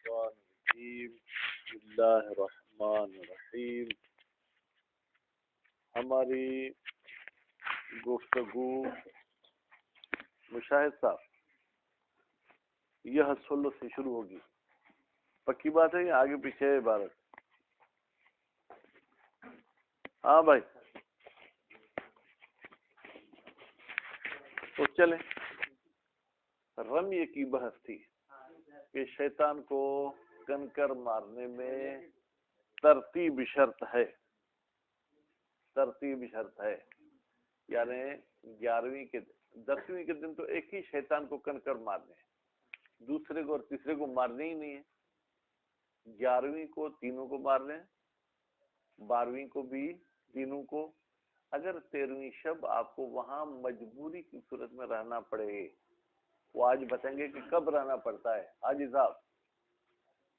الشیطان الرجیم بسم اللہ الرحمن الرحیم. ہماری گفتگو مشاہد صاحب یہ حصول سے شروع ہوگی. پکی بات ہے یا آگے پیچھے ہے عبارت؟ ہاں بھائی تو چلیں. رمی کی بحث تھی کہ شیطان کو کنکر مارنے میں ترتیب شرط ہے. ترتیب شرط ہے یعنی 11ویں کے 10ویں کے دن تو ایک ہی شیطان کو کنکر مارنے ہیں, دوسرے کو اور تیسرے کو مارنے ہی نہیں ہے. 11ویں کو تینوں کو مارنے ہیں, 12ویں کو بھی تینوں کو. اگر 13ویں شب آپ کو وہاں مجبوری کی صورت میں رہنا پڑے, وہ آج بتائیں گے کہ کب رہنا پڑتا ہے حاجی صاحب,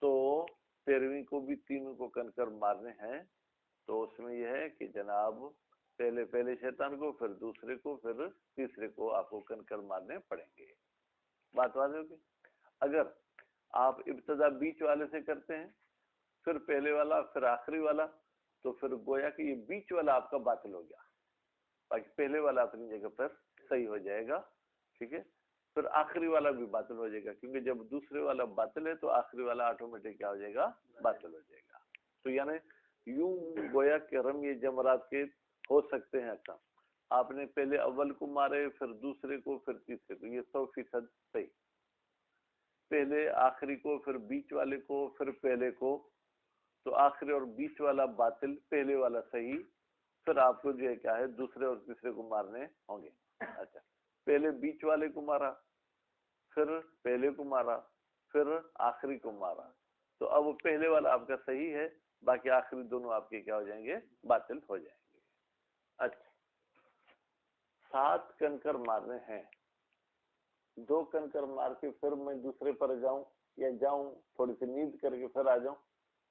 تو 13ویں کو بھی تینوں کو کنکر مارنے ہیں. تو اس میں یہ ہے کہ جناب پہلے شیطان کو, پھر دوسرے کو, پھر تیسرے کو آپ کو کنکر مارنے پڑیں گے. بات واضح ہوگی. اگر آپ ابتدا بیچ والے سے کرتے ہیں, پھر پہلے والا, پھر آخری والا, تو پھر گویا کہ یہ بیچ والا آپ کا باطل ہو گیا, باقی پہلے والا اپنی جگہ پر صحیح ہو جائے گا. ٹھیک ہے. پھر آخری والا بھی باطل ہو جائے گا, کیونکہ جب دوسرے والا باطل ہے تو آخری والا آٹومیٹک کیا ہو جائے گا, باطل ہو جائے گا. تو یعنی یوں گویا کہ رمی جمرات کے ہو سکتے ہیں اقسام. آپ نے پہلے اول کو مارے, پھر دوسرے کو, پھر تیسرے کو, یہ 100% صحیح. پہلے آخری کو, پھر بیچ والے کو, پھر پہلے کو, تو آخری اور بیچ والا باطل, پہلے والا صحیح. پھر آپ کو جو ہے کیا ہے دوسرے اور تیسرے کو مارنے ہوں گے. اچھا, پہلے بیچ والے کو مارا, پھر پہلے کو مارا, پھر آخری کو مارا, تو اب وہ پہلے والا آپ کا صحیح ہے, باقی آخری دونوں آپ کے کیا ہو جائیں گے, باطل ہو جائیں گے. اچھا, 7 کنکر مارنے ہیں. 2 کنکر مار کے پھر میں دوسرے پر جاؤں, یا جاؤں تھوڑی سی نیند کر کے پھر آ جاؤں,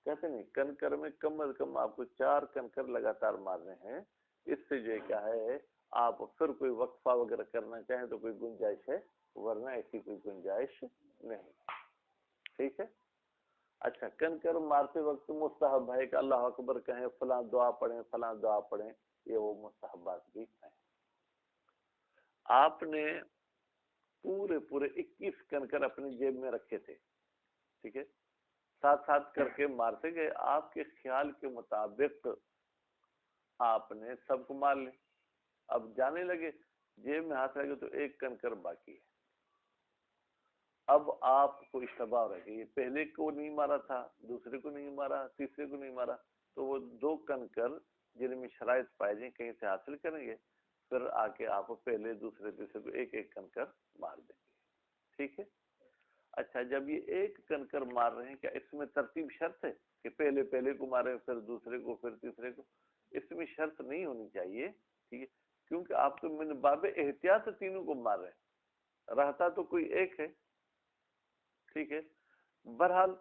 کہتے نہیں. کنکر میں کم از کم آپ کو 4 کنکر لگاتار مارنے ہیں. اس سے جو ہے کیا ہے, آپ پھر کوئی وقفہ وغیرہ کرنا چاہیں تو کوئی گنجائش ہے, ورنہ ایسی کوئی گنجائش نہیں. ٹھیک ہے. اچھا, کنکر مارتے وقت مستحب ہے کہ اللہ اکبر کہیں, فلاں دعا پڑھیں, فلاں دعا پڑھیں, یہ وہ مستحبات بھی ہیں. آپ نے پورے 21 کنکر اپنی جیب میں رکھے تھے. ٹھیک ہے. ساتھ کر کے مارتے گئے. آپ کے خیال کے مطابق آپ نے سب کو مار لیں. اب جانے لگے, جیب میں ہاتھ لگے تو ایک کنکر باقی ہے. اب آپ کو اشتباہ رہ گئی, پہلے کو نہیں مارا تھا, دوسرے کو نہیں مارا, تیسرے کو نہیں مارا, تو وہ 2 کنکر جن میں شرائط پائے جائیں کہیں سے حاصل کریں گے, پھر آ کے آپ پہلے دوسرے تیسرے کو ایک کنکر مار دیں گے. ٹھیک ہے. اچھا, جب یہ ایک کنکر مار رہے ہیں, کیا اس میں ترتیب شرط ہے کہ پہلے کو مارے, پھر دوسرے کو, پھر تیسرے کو؟ اس میں شرط نہیں ہونی چاہیے. ٹھیک ہے. کیونکہ آپ تو من باب احتیاط تینوں کو مار رہے ہیں, رہتا تو کوئی ایک ہے. ٹھیک ہے. بہرحال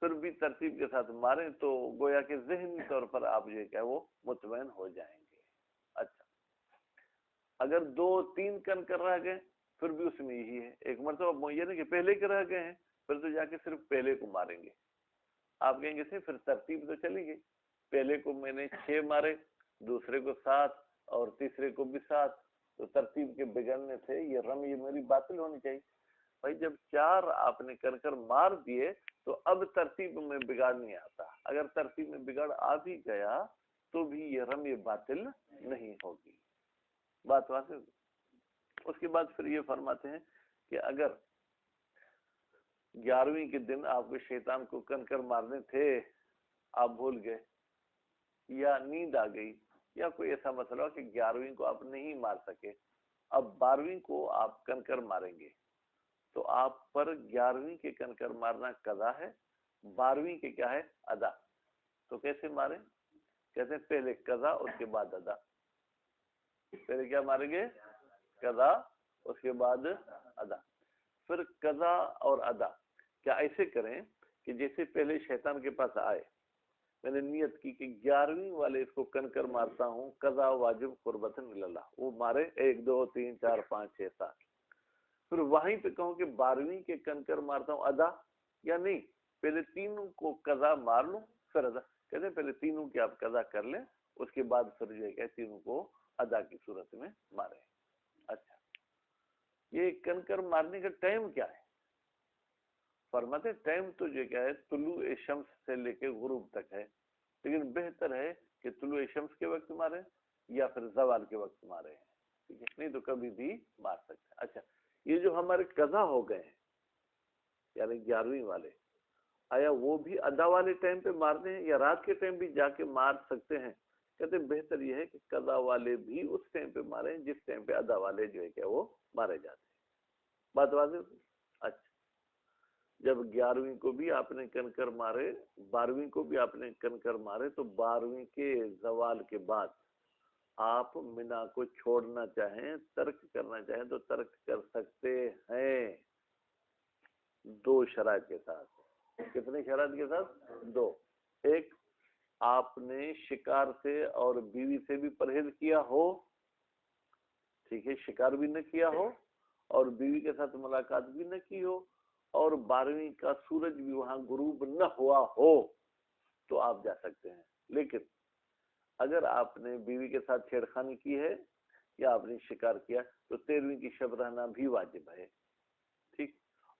پھر بھی ترتیب کے ساتھ ماریں تو گویا کہ ذہنی طور پر آپ جو ہے وہ مطمئن ہو جائیں گے. اچھا, اگر 2-3 کنکر رہ گئے پھر بھی اس میں یہی ہے. ایک مرتبہ معین ہے کہ پہلے کے رہ گئے ہیں, پھر تو جا کے صرف پہلے کو ماریں گے. آپ کہیں گے سے پھر ترتیب تو چلی گئی, پہلے کو میں نے 6 مارے, دوسرے کو 7 اور تیسرے کو بھی 7, تو ترتیب کے بگڑنے سے یہ رمی میری باطل ہونی چاہیے. بھائی جب 4 آپ نے کر مار دیے تو اب ترتیب میں بگاڑ نہیں آتا. اگر ترتیب میں بگاڑ آ بھی گیا تو بھی یہ رمی باطل نہیں ہوگی. بات واضح ہوگی. اس کے بعد پھر یہ فرماتے ہیں کہ اگر 11ویں کے دن آپ کو شیطان کو کنکر مارنے تھے, آپ بھول گئے, یا نیند آ گئی, یا کوئی ایسا مسئلہ ہو کہ 11ویں کو آپ نہیں مار سکے, اب 12ویں کو آپ کنکر ماریں گے, تو آپ پر 11ویں کے کنکر مارنا قضا ہے, 12ویں کے کیا ہے, ادا. تو کیسے ماریں؟ کہتے ہیں پہلے قضا اس کے بعد ادا. پہلے کیا ماریں گے؟ قضا, اس کے بعد ادا. پھر قضا اور ادا کیا ایسے کریں کہ جیسے پہلے شیطان کے پاس آئے, میں نے نیت کی کہ 11ویں والے اس کو کنکر مارتا ہوں, قضا واجب قربتن اللہ, وہ مارے 1 2 3 4 5 6 7. پھر وہیں پہ کہوں کہ 12ویں کے کنکر مارتا ہوں ادا یا نہیں, پہلے تینوں کو قضا مار لوں پھر ادا. کہتے ہیں پہلے تینوں کی آپ قضا کر لیں, اس کے بعد پھر جو ہے تینوں کو ادا کی صورت میں مارے. اچھا یہ کنکر مارنے کا ٹائم کیا ہے؟ فرماتے ٹائم تو جو کیا ہے طلوع شمس سے لے کے غروب تک ہے, لیکن بہتر ہے کہ طلوع شمس کے وقت مارے یا پھر زوال کے وقت مارے ہیں, ٹھیک ہے, نہیں تو کبھی بھی مار سکتے ہیں. اچھا یہ جو ہمارے قضا ہو گئے ہیں یعنی 11ویں والے, آیا وہ بھی ادا والے ٹائم پہ مارنے ہیں یا رات کے ٹائم بھی جا کے مار سکتے ہیں؟ کہتے ہیں بہتر یہ ہے کہ قضا والے بھی اس ٹائم پہ مارے جس ٹائم پہ ادا والے جو ہے کیا وہ مارے جاتے ہیں. بات واضح ہوگی. اچھا جب 11ویں کو بھی آپ نے کنکر مارے, 12ویں کو بھی آپ نے کنکر مارے, تو 12ویں کے زوال کے بعد آپ منا کو چھوڑنا چاہیں, ترک کرنا چاہیں تو ترک کر سکتے ہیں 2 شرائط کے ساتھ. کتنے شرائط کے ساتھ؟ 2. ایک, آپ نے شکار سے اور بیوی سے بھی پرہیز کیا ہو, ٹھیک ہے, شکار بھی نہ کیا ہو اور بیوی کے ساتھ ملاقات بھی نہ کی ہو, اور 12ویں کا سورج بھی وہاں غروب نہ ہوا ہو تو آپ جا سکتے ہیں. لیکن اگر آپ نے بیوی کے ساتھ چھیڑخانی کی ہے یا آپ نے شکار کیا تو 13ویں کی شب رہنا بھی واجب ہے, ٹھیک.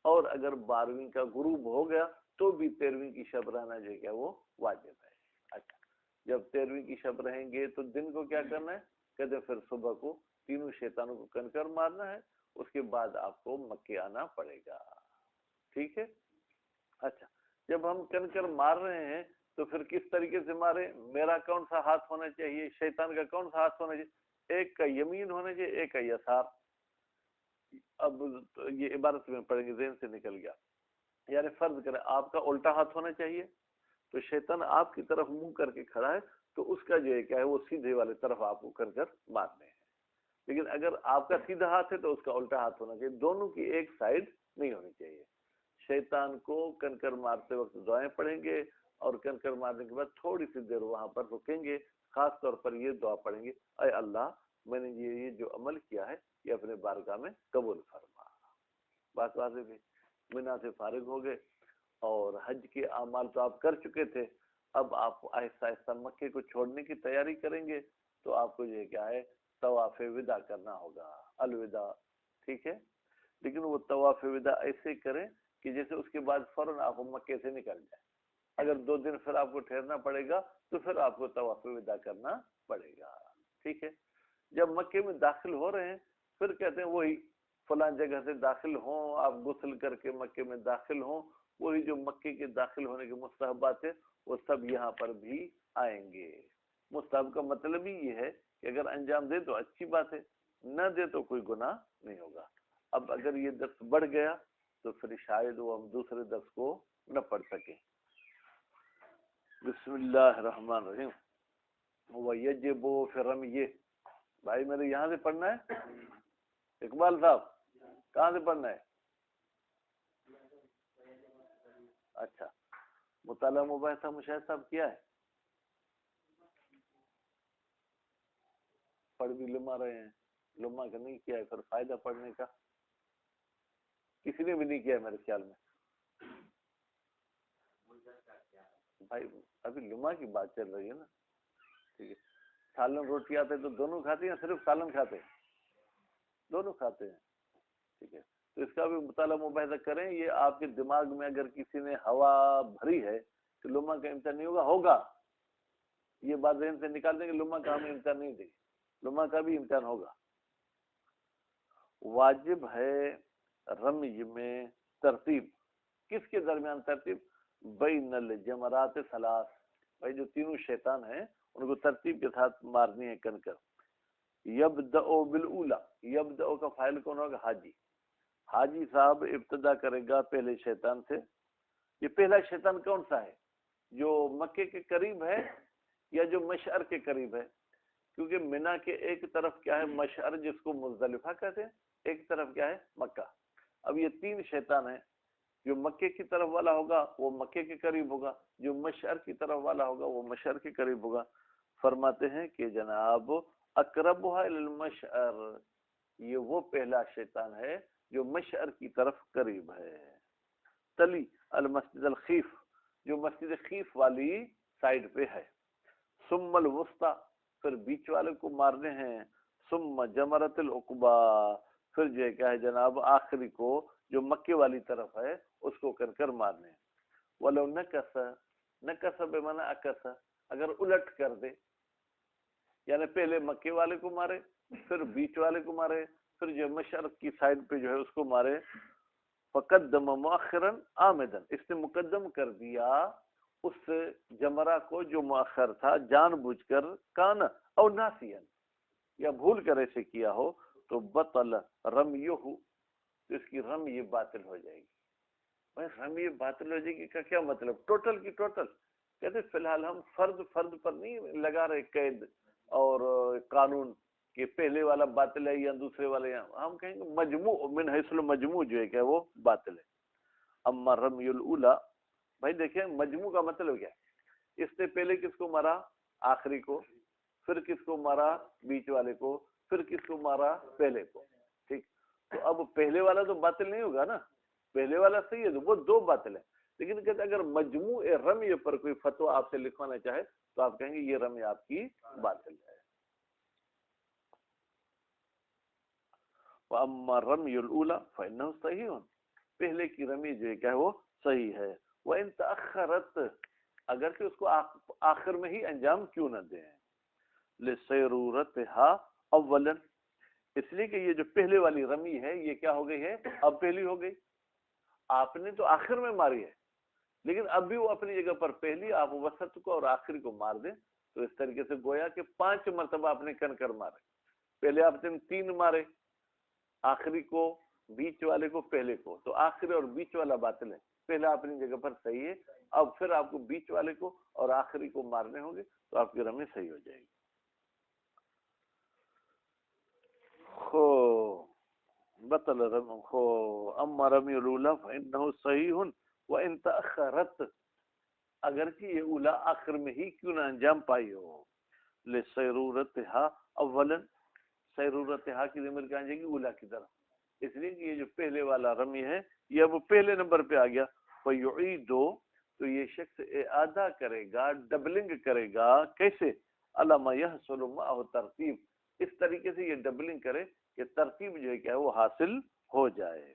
اور اگر 12ویں کا غروب ہو گیا تو بھی 13ویں کی شب رہنا جو ہے کیا وہ واجب ہے. اچھا جب 13ویں کی شب رہیں گے تو دن کو کیا کرنا ہے؟ کہتے پھر صبح کو تینوں شیطانوں کو کنکر مارنا ہے, اس کے بعد آپ کو مکے آنا پڑے گا, ٹھیک ہے. اچھا جب ہم کنکر مار رہے ہیں تو پھر کس طریقے سے مارے؟ میرا کون سا ہاتھ ہونا چاہیے, شیطان کا کون سا ہاتھ ہونا چاہیے؟ ایک کا یمین ہونا چاہیے, ایک کا یسار. اب یہ عبارت میں پڑھیں گے, ذہن سے نکل گیا. یعنی فرض کریں آپ کا الٹا ہاتھ ہونا چاہیے, تو شیطان آپ کی طرف منہ کر کے کھڑا ہے تو اس کا جو ہے کیا ہے وہ سیدھے والے طرف آپ کو کنکر مارنے ہیں. لیکن اگر آپ کا سیدھا ہاتھ ہے تو اس کا الٹا ہاتھ ہونا چاہیے, دونوں کی ایک سائڈ نہیں ہونی چاہیے. شیطان کو کنکر مارتے وقت دعائیں پڑھیں گے اور کنکر مارنے کے بعد تھوڑی سی دیر وہاں پر رکیں گے, خاص طور پر یہ دعا پڑھیں گے, اے اللہ میں نے یہ جو عمل کیا ہے یہ اپنے بارگاہ میں قبول فرما. بات واضح بھی. منا سے فارغ ہو گئے اور حج کے اعمال تو آپ کر چکے تھے, اب آپ آہستہ آہستہ مکے کو چھوڑنے کی تیاری کریں گے تو آپ کو یہ کیا ہے طواف وداع کرنا ہوگا, الوداع, ٹھیک ہے. لیکن وہ طواف وداع ایسے کریں کہ جیسے اس کے بعد فوراً آپ مکے سے نکل جائیں. اگر 2 دن پھر آپ کو ٹھہرنا پڑے گا تو پھر آپ کو طواف وداع کرنا پڑے گا, ٹھیک ہے. جب مکے میں داخل ہو رہے ہیں پھر کہتے ہیں وہی فلاں جگہ سے داخل ہوں, آپ غسل کر کے مکے میں داخل ہوں, وہی جو مکے کے داخل ہونے کے مستحبات ہیں وہ سب یہاں پر بھی آئیں گے. مستحب کا مطلب ہی یہ ہے کہ اگر انجام دے تو اچھی بات ہے, نہ دے تو کوئی گناہ نہیں ہوگا. اب اگر یہ درس بڑھ گیا تو پھر شاید وہ ہم دوسرے درس کو نہ پڑھ سکیں. بسم اللہ الرحمن الرحیم. وَيَجِبُ فِي الرَّمْيِ, بھائی میرے یہاں سے پڑھنا ہے. اقبال صاحب کہاں سے پڑھنا ہے؟ اچھا مطالعہ مباحثہ مشاہدہ صاحب کیا ہے؟ پڑھ بھی لما رہے ہیں, لما کا نہیں کیا ہے, پھر فائدہ پڑھنے کا کسی نے بھی نہیں کیا ہے میرے خیال میں. بھائی ابھی لما کی بات چل رہی ہے نا, ٹھیک ہے. سالن روٹی آتے تو دونوں کھاتے ہیں, صرف سالن کھاتے ہیں؟ دونوں کھاتے ہیں, ٹھیک ہے. تو اس کا بھی مطالعہ مباحثہ کریں. یہ آپ کے دماغ میں اگر کسی نے ہوا بھری ہے کہ لما کا امتحان نہیں ہوگا, ہوگا, یہ بات ذہن سے نکال دیں کہ لما کا ہمیں امتحان نہیں دے, لما کا بھی امتحان ہوگا. واجب ہے رمی میں ترتیب. کس کے درمیان ترتیب؟ بین الجمرات ثلاث, بھائی جو تینوں شیطان ہیں ان کو ترتیب کے ساتھ مارنی ہے کنکر. یبدأ بالاولا, یبدأ کا فاعل کون ہوگا؟ حاجی. حاجی صاحب ابتدا کرے گا پہلے شیطان سے. یہ پہلا شیطان کون سا ہے؟ جو مکے کے قریب ہے یا جو مشعر کے قریب ہے؟ کیونکہ منا کے ایک طرف کیا ہے مشعر جس کو مزدلفہ کہتے ہیں, ایک طرف کیا ہے مکہ. اب یہ 3 شیطان ہیں, جو مکے کی طرف والا ہوگا وہ مکے کے قریب ہوگا, جو مشعر کی طرف والا ہوگا وہ مشعر کے قریب ہوگا. فرماتے ہیں کہ جناب اقربها الى المشعر, یہ وہ پہلا شیطان ہے جو مشعر کی طرف قریب ہے. تلی المسجد الخیف جو مسجد خیف والی سائڈ پہ ہے، ثم الوسطی پھر بیچ والے کو مارنے ہیں، ثم جمرۃ العقبہ پھر جو ہے کیا ہے جناب آخری کو جو مکے والی طرف ہے اس کو کنکر مارنے ہیں۔ ولو نکس، نکس بمعنی اکس، اگر الٹ کر دے یعنی پہلے مکے والے کو مارے پھر بیچ والے کو مارے پھر جو مشرق کی سائڈ پہ جو ہے اس کو مارے، فقدم مؤخرا عامدا، اس نے مقدم کر دیا اس جمرہ کو جو مؤخر تھا جان بوجھ کر، کان او ناسیا یا بھول کر ایسے کیا ہو، تو بطل رمیہ، تو اس کی رمی باطل ہو جائے گی۔ بھائی رمی باطل ہو جائے گی کا کیا مطلب؟ ٹوٹل کی ٹوٹل کہتے فی الحال ہم فرد پر نہیں لگا رہے قید اور قانون کہ پہلے والا باطل ہے یا دوسرے والے، ہم کہیں گے مجموع من حیث المجموع جو ہے کہ وہ باطل ہے۔ اما رمی الاولی، بھائی دیکھیں مجموع کا مطلب کیا ہے؟ اس نے پہلے کس کو مارا؟ آخری کو، پھر کس کو مارا؟ بیچ والے کو، پھر کس کو مارا؟ پہلے کو، ٹھیک۔ تو اب پہلے والا تو باطل نہیں ہوگا نا، پہلے والا صحیح ہے، وہ دو باطل ہے، لیکن کہتے اگر مجموع رمی پر کوئی فتویٰ آپ سے لکھوانا چاہے تو آپ کہیں گے یہ رمی آپ کی باطل ہے۔ وَأَمَّا الرَّمْيُ الْأُولَى فَإِنَّهُ صَحِيحٌ، پہلے کی رمی جو ہے کیا ہے وہ صحیح ہے۔ وَإِن تَأَخَّرَتْ، اگر کہ اس کو آخر میں ہی انجام کیوں نہ دیں، لِصَيْرُورَتِهَا أَوَّلًا، اس لیے کہ یہ جو پہلے والی رمی ہے یہ کیا ہو گئی ہے؟ اب پہلی ہو گئی۔ آپ نے تو آخر میں ماری ہے لیکن اب بھی وہ اپنی جگہ پر پہلی، آپ وسط کو اور آخری کو مار دیں تو اس طریقے سے گویا کہ 5 مرتبہ آپ نے کنکر مارے، پہلے آپ نے 3 مارے، آخری کو، بیچ والے کو، پہلے کو، تو آخری اور بیچ والا باطل ہے، پہلا اپنی جگہ پر صحیح ہے، اب پھر آپ کو بیچ والے کو اور آخری کو مارنے ہوں گے تو آپ کی رمی صحیح ہو جائے گی۔ بطل رمی اما رمی الاولی فانه صحیح وان تاخرت، اگرچہ یہ اولا آخر میں ہی کیوں نہ انجام پائی ہو، لسیرورتها اولا، سیرورتها کی ضمیر کہاں جائے گی؟ اولا کی طرف، اس لیے کہ یہ جو پہلے والا رمی ہے یہ اب پہلے نمبر پہ آ گیا، فیعید، تو یہ شخص اعادہ کرے گا، ڈبلنگ کرے گا، کیسے؟ علامہ یحصل معه ترتیب، اس طریقے سے یہ ڈبلنگ کرے کہ ترتیب جو ہے کیا ہے وہ حاصل ہو جائے۔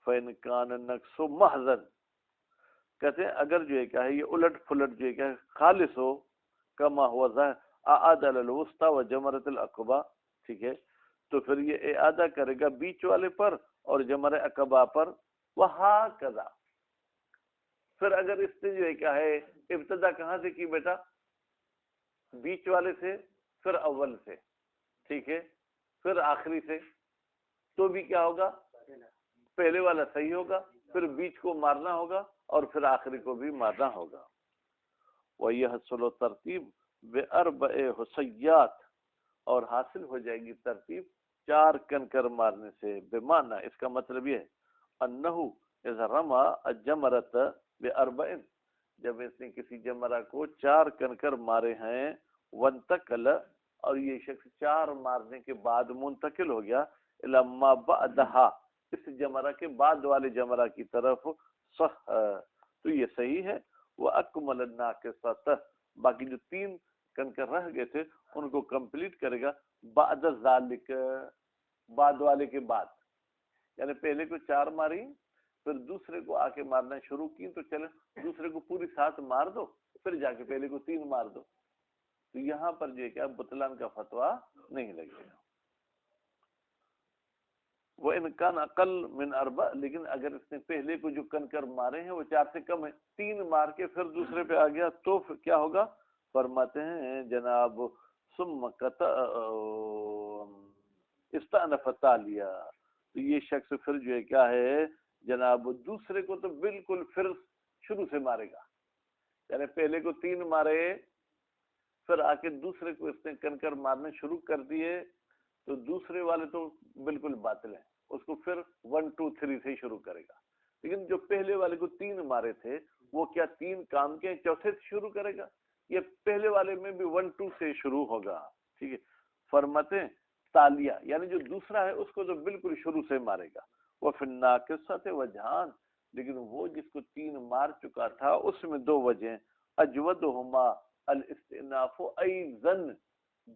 فَإِنْ كَانَ النَّقْصُ مَحْضًا، کہتے ہیں اگر جو ہے کیا ہے یہ الٹ پھلٹ جو ہے کیا ہے خالص ہو، کما ہوا ظاہر اعاد الوسطی و جمرۃ العقبہ، ٹھیک ہے، تو پھر یہ اعادہ کرے گا بیچ والے پر اور جمرہ عقبہ پر، وہاکذا، پھر اگر اس نے جو ہے کیا ہے ابتدا کہاں سے کی بیٹا؟ بیچ والے سے، پھر اول سے، ٹھیک ہے، پھر آخری سے، تو بھی کیا ہوگا؟ پہلے والا صحیح ہوگا، پھر بیچ کو مارنا ہوگا اور پھر آخری کو بھی مارنا ہوگا۔ وَيَحْصُلُ ترتیب بِأَرْبَعِ حُصَيَّاتٍ، اور حاصل ہو جائے گی ترتیب 4 کنکر مارنے سے، بمعنی اس کا مطلب یہ ہے انَّهُ اِذَا رَمَى الجَّمْرَةَ بِأَرْبَعٍ، جب اس نے کسی جمرہ کو 4 کنکر مارے ہیں، وَانْتَقَلَ، اور یہ شخص 4 مارنے کے بعد منتقل ہو گیا، الی ما بعدها، اس جمرہ کے بعد والے جمرہ کی طرف، صح، تو یہ صحیح ہے۔ وَأَكْمَلَ النَّاقِصَةَ، باقی جو 3 کنکر رہ گئے تھے ان کو کمپلیٹ کرے گا، بعد ذالک، بعد والے کے بعد، یعنی پہلے کو 4 ماری پھر دوسرے کو آ کے مارنا شروع کی تو چلے دوسرے کو پوری 7 مار دو پھر جا کے پہلے کو 3 مار دو، تو یہاں پر جو ہے کہ بطلان کا فتویٰ نہیں لگے گا۔ وہ انکان اقل من 4، لیکن اگر اس نے پہلے کو جو کنکر مارے ہیں وہ 4 سے کم ہے، 3 مار کے پھر دوسرے پہ آ گیا تو پھر کیا ہوگا؟ فرماتے ہیں جناب ثم استأنف تالیہ، تو یہ شخص پھر جو ہے کیا ہے جناب دوسرے کو تو بالکل پھر شروع سے مارے گا، یعنی پہلے کو 3 مارے پھر آ کے دوسرے کو اس نے کنکر مارنے شروع کر دیے تو دوسرے والے تو بالکل باطل ہیں، اس کو پھر 1 2 3 سے شروع کرے گا، لیکن جو پہلے والے کو 3 مارے تھے وہ کیا 3 کام کے چوتھے سے شروع کرے گا؟ یہ پہلے والے میں بھی 1 2 سے شروع ہوگا، ٹھیک ہے۔ فرماتے ہیں تالیہ، یعنی جو دوسرا ہے اس کو تو بالکل شروع سے مارے گا۔ وہ فی الناقصۃ وجہان، لیکن وہ جس کو 3 مار چکا تھا اس میں 2 وجہیں، اجودہما الاستئناف ایضاً،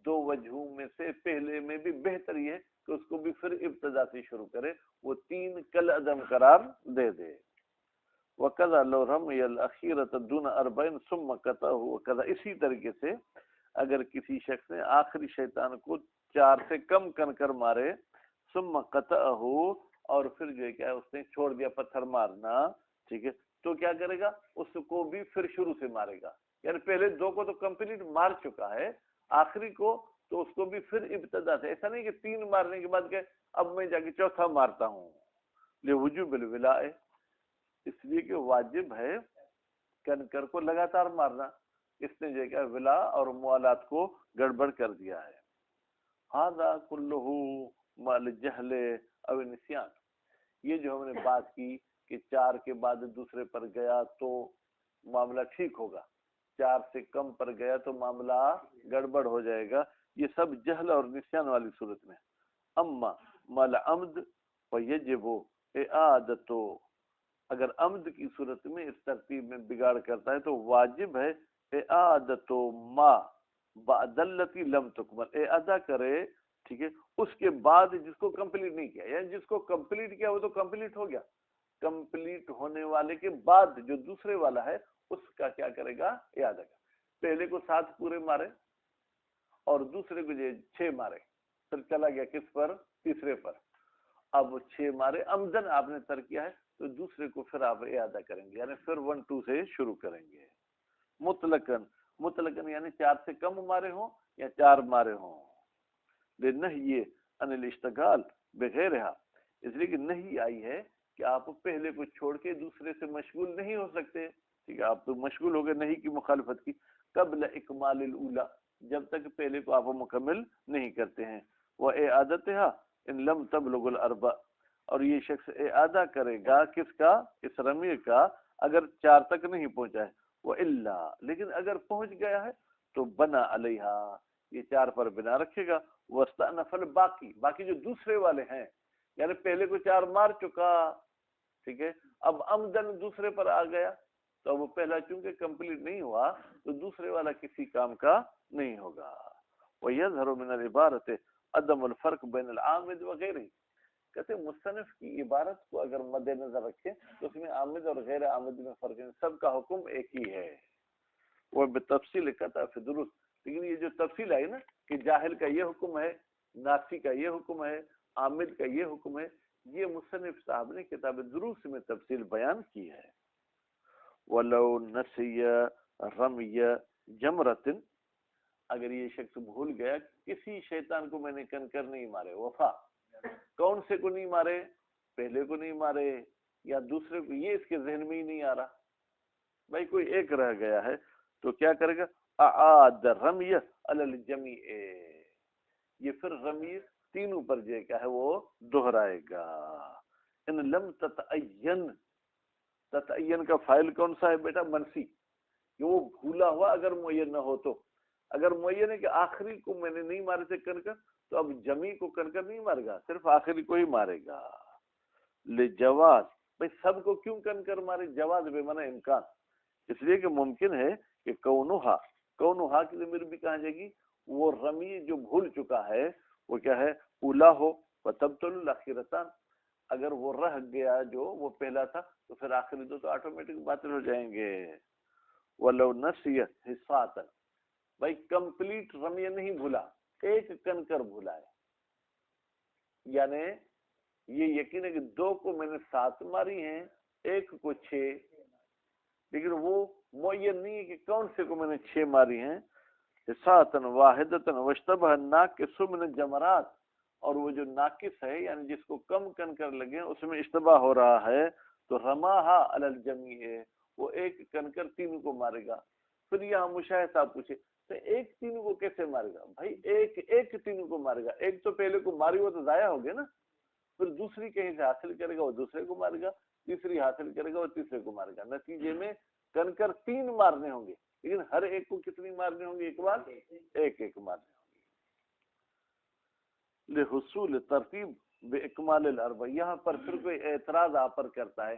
2 وجہوں میں سے پہلے میں بھی بہتر یہ کہ اس کو بھی پھر ابتدا سے شروع کرے، وہ 3 کل عدم قرار دے دے۔ وَكَذَا لَوْ رَمِيَ الْأَخِيرَةَ دُونَ 40 ثُمَّ قَطَعَهُ وَكَذَا، اسی طریقے سے اگر کسی شخص نے آخری شیطان کو 4 سے کم کر مارے، ثُمَّ قَطَعَهُ، اور پھر جو ہے کیا اس نے چھوڑ دیا پتھر مارنا، ٹھیک ہے، تو کیا کرے گا؟ اس کو بھی پھر شروع سے مارے گا، یعنی پہلے 2 کو تو کمپلیٹ مار چکا ہے، آخری کو تو اس کو بھی پھر ابتدا سے، ایسا نہیں کہ 3 مارنے کے بعد کہ اب میں جا کے 4تھا مارتا ہوں، لِوُجُوبِ الْوِلَاءِ، اس لیے کہ واجب ہے کنکر کو لگاتار مارنا، اس نے جو کیا ولا اور موالات کو گڑبڑ کر دیا ہے۔ ھذا کلہ مع الجہل او النسیان، یہ جو ہم نے بات کی کہ 4 کے بعد دوسرے پر گیا تو معاملہ ٹھیک ہوگا، 4 سے کم پر گیا تو معاملہ گڑبڑ ہو جائے گا، یہ سب جہل اور نسیان والی صورت میں۔ اما مع العمد فیجب اعادۃ، اگر عمد کی صورت میں اس ترتیب میں بگاڑ کرتا ہے تو واجب ہے اعادۃ ما بعد التی لم تکمل، اعادہ کرے، ٹھیک ہے، اس کے بعد جس کو کمپلیٹ نہیں کیا، یعنی جس کو کمپلیٹ کیا وہ تو کمپلیٹ ہو گیا، کمپلیٹ ہونے والے کے بعد جو دوسرے والا ہے اس کا کیا کرے گا؟ اعادہ کرے، پہلے کو 7 پورے مارے اور دوسرے کو 6 مارے، پھر چلا گیا کس پر؟ تیسرے پر، اب 6 مارے عمدن آپ نے ترک کیا ہے تو دوسرے کو پھر آپ اعادہ کریں گے، یعنی پھر 1 2 سے شروع کریں گے۔ مطلقاً یعنی 4 سے کم مارے ہوں یا 4 مارے ہوں، لنہی عن الاشتغال بغیرہا، اس لیے کہ نہیں آئی ہے کہ آپ پہلے کو چھوڑ کے دوسرے سے مشغول نہیں ہو سکتے، ٹھیک ہے، آپ تو مشغول ہو گئے نہیں کی مخالفت کی، قبل اکمال الاولی، جب تک پہلے کو آپ مکمل نہیں کرتے ہیں، وَإِعَادَتِهَا ان لم تبلغ الاربع، اور یہ شخص اعادہ کرے گا کس کا؟ اس رمی کا، اگر 4 تک نہیں پہنچا ہے، وَإِلَّا، لیکن اگر پہنچ گیا ہے تو بنا علیہا، یہ 4 پر بنا رکھے گا، وَاسْتَأْنَفَ الْبَاقِي، باقی جو دوسرے والے ہیں، یعنی پہلے کو 4 مار چکا، ٹھیک ہے، اب عمدن دوسرے پر آ گیا تو وہ پہلا چونکہ کمپلیٹ نہیں ہوا تو دوسرے والا کسی کام کا نہیں ہوگا۔ وَيَظْهَرُ مِنَ الْعِبَارَةِ عدم الفرق بین العامد وغیرہ، کہتے ہیں مصنف کی عبارت کو اگر مد نظر رکھیں تو اس میں عامد اور غیر عامد میں فرق ہے، سب کا حکم ایک ہی ہے، وہ بتفصیل قطع فی درست، لیکن یہ جو تفصیل آئی نا کہ جاہل کا یہ حکم ہے، ناسی کا یہ حکم ہے، عامد کا یہ حکم ہے، یہ مصنف صاحب نے کتاب دروس میں تفصیل بیان کی ہے۔ وَلَوْ نَسِيَ رَمْيَ جَمْرَةٍ، اگر یہ شخص بھول گیا کسی شیطان کو میں نے کنکر نہیں مارے، وفا، کون سے کو نہیں مارے؟ پہلے کو نہیں مارے یا دوسرے کو، یہ اس کے ذہن میں ہی نہیں آ رہا، بھائی کوئی ایک رہ گیا ہے تو کیا کرے گا؟ اعاد رمی علی الجمیع، یہ پھر رمی تینوں پر جو کیا ہے وہ دہرائے گا۔ ان لم تتعین، تتعین کا فاعل کون سا ہے بیٹا؟ منفی، کہ وہ بھولا ہوا اگر معین نہ ہو تو، اگر معین ہے کہ آخری کو میں نے نہیں مارے تھے کنکر تو اب جمی کو کنکر نہیں مارے گا، صرف آخری کو ہی مارے گا۔ لجواز، بھائی سب کو کیوں کنکر مارے؟ جواز بے معنی امکان، اس لیے کہ ممکن ہے کہ کونہا کی ضمیر بھی کہاں جائے گی؟ وہ رمی جو بھول چکا ہے وہ کیا ہے؟ اولا ہو، وتبطل الاخرتان، اگر وہ رہ گیا جو وہ پہلا تھا تو پھر آخری 2 تو آٹومیٹک باطل ہو جائیں گے۔ ولو نسی حصاتا، بھائی کمپلیٹ رمی نہیں بھولا، ایک کنکر بھولا ہے، یعنی یہ یقین ہے کہ 2 کو میں نے 7 ماری ہیں، 1 کو 6، لیکن وہ معین نہیں ہے کہ کون سے کو میں نے 6 ماری ہیں۔ حصاتا واحدتا واشتبہ الناقص من الجمرات، اور وہ جو ناقص ہے یعنی جس کو کم کنکر لگے اس میں اشتباہ ہو رہا ہے تو رماہا علی الجمیع، وہ ایک کنکر 3 کو مارے گا۔ پھر یہاں مشاہد صاحب پوچھے تو ایک 3 کو کیسے مارے گا؟ بھائی ایک 3 کو مارے گا، ایک تو پہلے کو ماری وہ تو ضائع ہو گیا نا، پھر دوسری کہیں سے حاصل کرے گا وہ دوسرے کو مارے گا، تیسری حاصل کرے گا وہ تیسرے کو مارے گا، نتیجے میں کنکر 3 مارنے ہوں گے، لیکن ہر ایک کو کتنی مارنے ہوں گے؟ ایک بار ایک مارنے ہوں گے۔ لحصول ترتیب باکمال الاربع، یہاں پر پھر کوئی اعتراض آپ پر کرتا ہے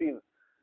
3।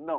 9,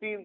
3,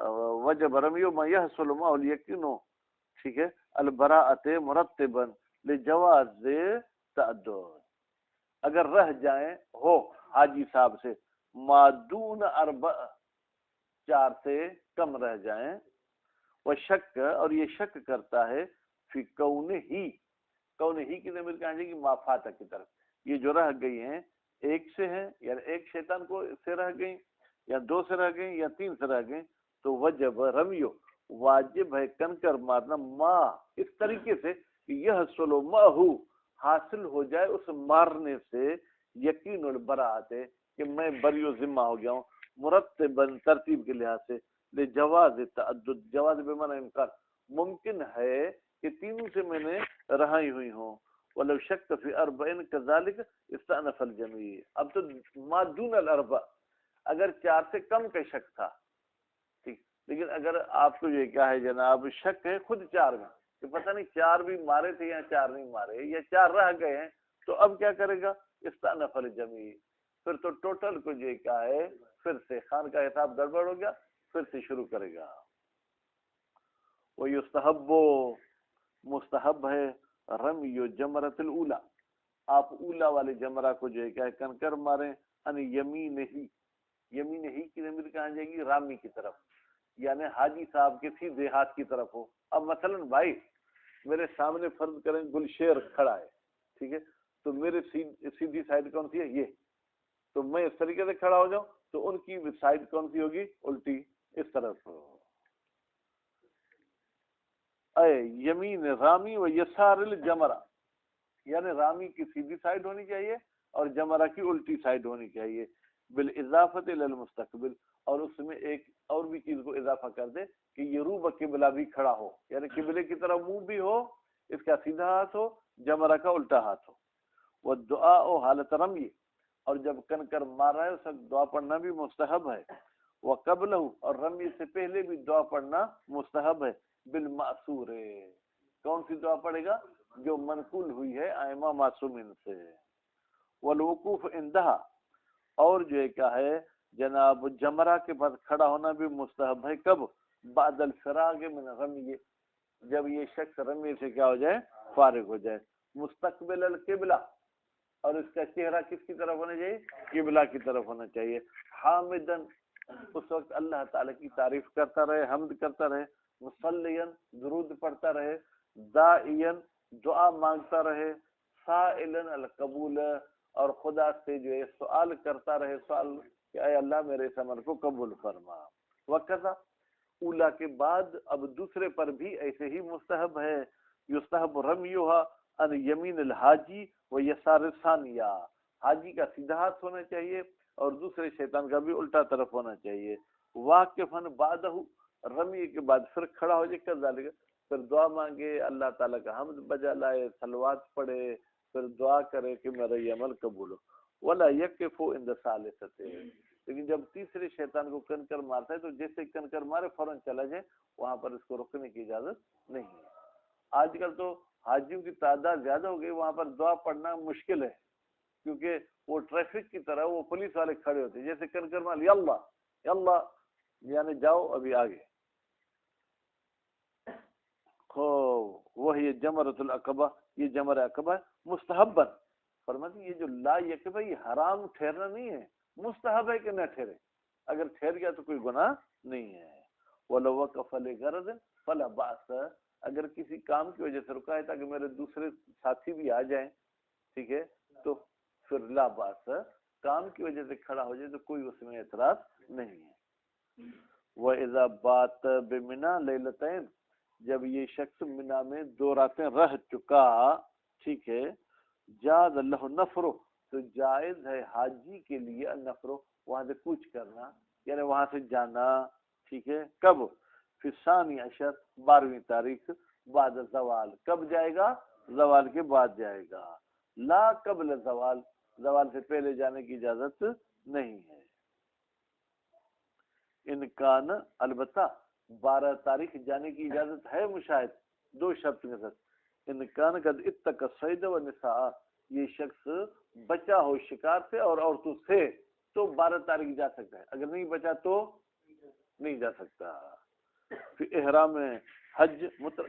وجب رمیو ما یحصل معه الیقین، ٹھیک ہے، البراءۃ مرتبا لجواز تعدد، اگر رہ جائیں ہو حاجی صاحب سے مادون اربع، 4 سے کم رہ جائیں، وہ شک، اور یہ شک کرتا ہے فی کون ہی کی ضمیر کہاں جائے گی؟ ما فاتح کی طرف، یہ جو رہ گئی ہیں ایک سے ہیں، یا ایک شیطان کو سے رہ گئی، یا 2 سے رہ گئی، یا 3 سے رہ گئی، تو وجب رمیو، واجب ہے کنکر مارنا، ما اس طریقے سے کہ یحصل معہ، حاصل ہو جائے اس مارنے سے یقین البراءت، کہ میں بری و ذمہ ہو گیا ہوں، مرتباً ترتیب کے لحاظ سے، لجواز تعدد، جواز بمعنی امکان، ممکن ہے کہ تینوں سے میں نے رہائی ہوئی ہوں، ولو شک فی اربعین کذالک استأنف الجمیع، اب تو ما دون الاربع، اگر 4 سے کم کا شک تھا ٹھیک، لیکن اگر آپ کو یہ کیا ہے جناب شک ہے خود 4 میں کہ پتہ نہیں 4 بھی مارے تھے یا 4 نہیں مارے، یا 4 رہ گئے ہیں، تو اب کیا کرے گا؟ استأنف الجمیع، پھر تو ٹوٹل کو یہ کیا ہے پھر سے خان کا حساب گڑبڑ ہو گیا، پھر سے شروع کرے گا۔ وَيُسْتَحَبُّ، مستحب ہے، رمی جمرۃ الاولی، آپ اولا والے جمرہ کو جو ہے کیا ہے کنکر ماریں، ان یمین ہی کی ضمیر کہاں جائے گی؟ رامی کی طرف، یعنی حاجی صاحب کے سیدھے ہاتھ کی طرف ہو۔ اب مثلا بھائی میرے سامنے فرض کریں گلشیر کھڑا ہے، ٹھیک ہے، تو میرے سیدھی سائڈ کون سی ہے؟ یہ، تو میں اس طریقے سے کھڑا ہو جاؤں تو ان کی سائڈ کون سی ہوگی؟ الٹی، اس طرف ہو۔ اے یمین رامی و یسار الجمرہ، یعنی رامی کی سیدھی سائڈ ہونی چاہیے اور جمرہ کی الٹی سائڈ ہونی چاہیے، بالاضافت الی المستقبل، اور اس میں ایک اور بھی چیز کو اضافہ کر دے کہ یہ رو بقبلہ بھی کھڑا ہو، یعنی قبلے کی طرف منہ بھی ہو، اس کا سیدھا ہاتھ ہو، جمرہ کا الٹا ہاتھ ہو۔ والدعاء حالت رمی، اور جب کنکر مار رہا ہے اس وقت دعا پڑھنا بھی مستحب ہے، وقبلہ، اور رمی سے پہلے بھی دعا پڑھنا مستحب ہے، بالمأثور، کون سی دعا پڑھے گا؟ جو منقول ہوئی ہے ائمہ معصومین سے۔ والوقوف عندہا، اور جو ہے کیا ہے جناب جمرہ کے بعد کھڑا ہونا بھی مستحب ہے، کب؟ بعد الفراغ من رمی، جب یہ شخص رمی سے کیا ہو جائے؟ فارغ ہو جائے، مستقبل القبلہ، اور اس کا چہرہ کس کی طرف ہونا چاہیے؟ قبلہ کی طرف ہونا چاہیے، حامدن، اس وقت اللہ تعالیٰ کی تعریف کرتا رہے، حمد کرتا رہے، مصلین، درود پڑھتا رہے، داعین، دعا مانگتا رہے، سائلن القبول، اور خدا سے جو ہے سوال کرتا رہے، سوال کہ اے اللہ میرے اس عمل کو قبول فرما۔ وقذا، اولا کے بعد اب دوسرے پر بھی ایسے ہی مستحب ہے، یستحب رمیھا ان یمین الحاجی و یسار الثانیہ، حاجی کا سیدھا ہاتھ ہونا چاہیے اور دوسرے شیطان کا بھی الٹا طرف ہونا چاہیے، واقفاً بعدہ، رمی کے بعد پھر کھڑا ہو جائے، کذالک، پھر دعا مانگے، اللہ تعالیٰ کا حمد بجا لائے، صلوات پڑھے، پھر دعا کرے کہ میرا یہ عمل قبول ہو۔ ولا یکف عند ثالثۃ، لیکن جب تیسرے شیطان کو کنکر مارتا ہے تو جیسے کنکر مارے فوراً چلا جائے، وہاں پر اس کو رکنے کی اجازت نہیں ہے۔ آج کل تو حاجیوں کی تعداد زیادہ ہو گئی، وہاں پر دعا پڑھنا مشکل ہے، کیونکہ وہ ٹریفک کی طرح وہ پولیس والے کھڑے ہوتے ہیں، جیسے کنکر مار یا اللہ یا اللہ، یعنی جاؤ ابھی آگے۔ وہی جمرۃ العقبہ، یہ جمرہ عقبہ مستحباً، فرماتے یہ جو لا یکفی، یہ حرام ٹھہرنا نہیں ہے، مستحب ہے کہ نہ ٹھہرے، اگر ٹھہر گیا تو کوئی گناہ نہیں ہے۔ وَلَوْ وَقَفَ لِغَرَضٍ فَلَا بَأْسَ، اگر کسی کام کی وجہ سے رکا ہے تاکہ میرے دوسرے ساتھی بھی آ جائیں، ٹھیک ہے، تو پھر لا بأس، کام کی وجہ سے کھڑا ہو جائے تو کوئی اس میں اعتراض نہیں ہے۔ وَإِذَا بَاتَ بِمِنَا لَيْلَتَيْنِ، جب یہ شخص منا میں 2 راتیں رہ چکا، ٹھیک ہے، جاز اللہ نفرو، تو جائز ہے حاجی کے لیے نفرو، وہاں سے کوچ کرنا، یعنی وہاں سے جانا، ٹھیک ہے، کب؟ فی الثانی عشر، 12ویں تاریخ، بعد زوال، کب جائے گا؟ زوال کے بعد جائے گا، لا قبل زوال، زوال سے پہلے جانے کی اجازت نہیں ہے۔ انکان، البتہ 12 تاریخ جانے کی اجازت ہے مشاہد، 2 شرط کے ساتھ، انکان قد اتقى الصید والنساء، یہ شخص بچا ہو شکار سے اور عورتوں سے، تو 12 تاریخ جا سکتا ہے، اگر نہیں بچا تو نہیں جا سکتا۔ احرام حج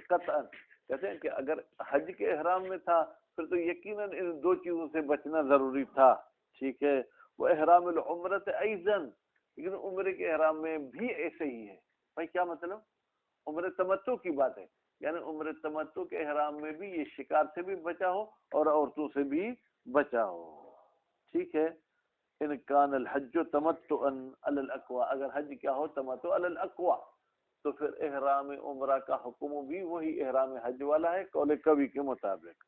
قطعاً کہتے ہیں کہ اگر حج کے احرام میں تھا پھر تو یقیناً ان دو چیزوں سے بچنا ضروری تھا، ٹھیک ہے، وہ احرام العمرت ایضاً، لیکن عمرے کے احرام میں بھی ایسے ہی ہے۔ بھائی کیا مطلب؟ عمر تمتع کی بات ہے، یعنی عمر تمتع کے احرام میں بھی یہ شکار سے بھی بچا ہو اور عورتوں سے بھی بچا ہو، ٹھیک ہے۔ ان کان الحج تمتعا علی الاقوى، اگر حج کیا ہو تمتع علی الاقوى، تو پھر احرام عمرہ کا حکم بھی وہی احرام حج والا ہے قول قوی کے مطابق۔